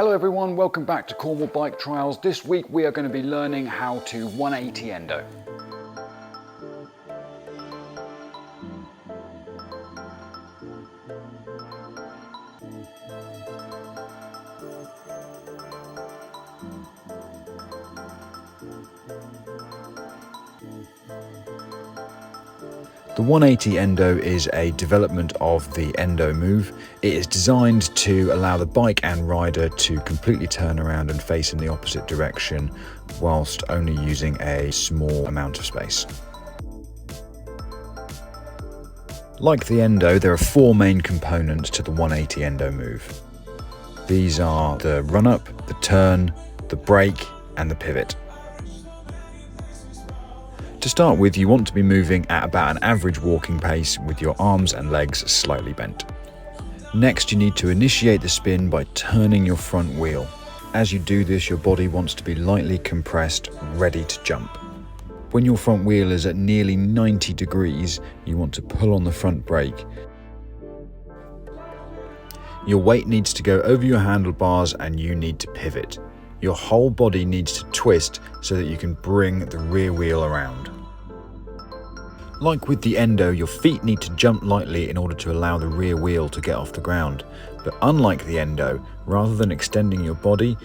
Hello everyone, welcome back to Cornwall Bike Trials. This week we are going to be learning how to 180 endo. The 180 endo is a development of the endo move. It is designed to allow the bike and rider to completely turn around and face in the opposite direction whilst only using a small amount of space. Like the endo, there are four main components to the 180 endo move. These are the run-up, the turn, the brake and the pivot. To start with, you want to be moving at about an average walking pace with your arms and legs slightly bent. Next, you need to initiate the spin by turning your front wheel. As you do this, your body wants to be lightly compressed, ready to jump. When your front wheel is at nearly 90 degrees, you want to pull on the front brake. Your weight needs to go over your handlebars and you need to pivot. Your whole body needs to twist so that you can bring the rear wheel around. Like with the endo, your feet need to jump lightly in order to allow the rear wheel to get off the ground. But unlike the endo, rather than extending your body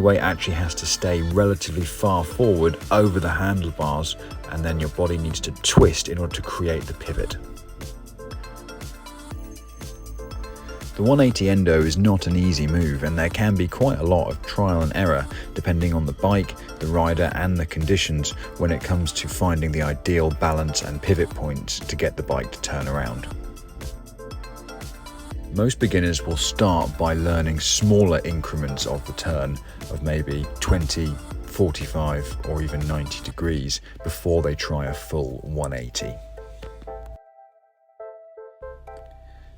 weight actually has to stay relatively far forward over the handlebars, and then your body needs to twist in order to create the pivot. The 180 endo is not an easy move, and there can be quite a lot of trial and error depending on the bike, the rider and the conditions when it comes to finding the ideal balance and pivot points to get the bike to turn around. Most beginners will start by learning smaller increments of the turn of maybe 20, 45 or even 90 degrees before they try a full 180.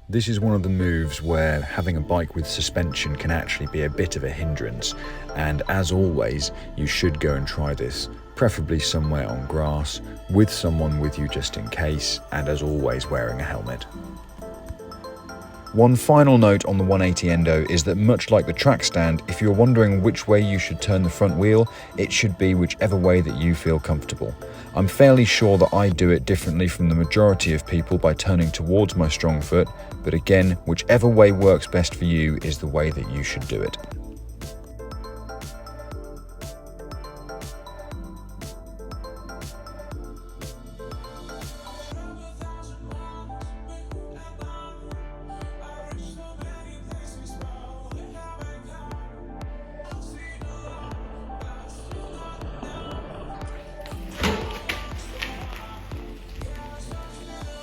This is one of the moves where having a bike with suspension can actually be a bit of a hindrance, and as always, you should go and try this, preferably somewhere on grass, with someone with you just in case, and as always wearing a helmet. One final note on the 180 endo is that much like the track stand, if you're wondering which way you should turn the front wheel, it should be whichever way that you feel comfortable. I'm fairly sure that I do it differently from the majority of people by turning towards my strong foot, but again, whichever way works best for you is the way that you should do it.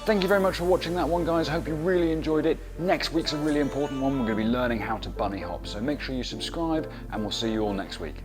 Thank you very much for watching that one, guys. I hope you really enjoyed it. Next week's a really important one. We're going to be learning how to bunny hop, so make sure you subscribe and we'll see you all next week.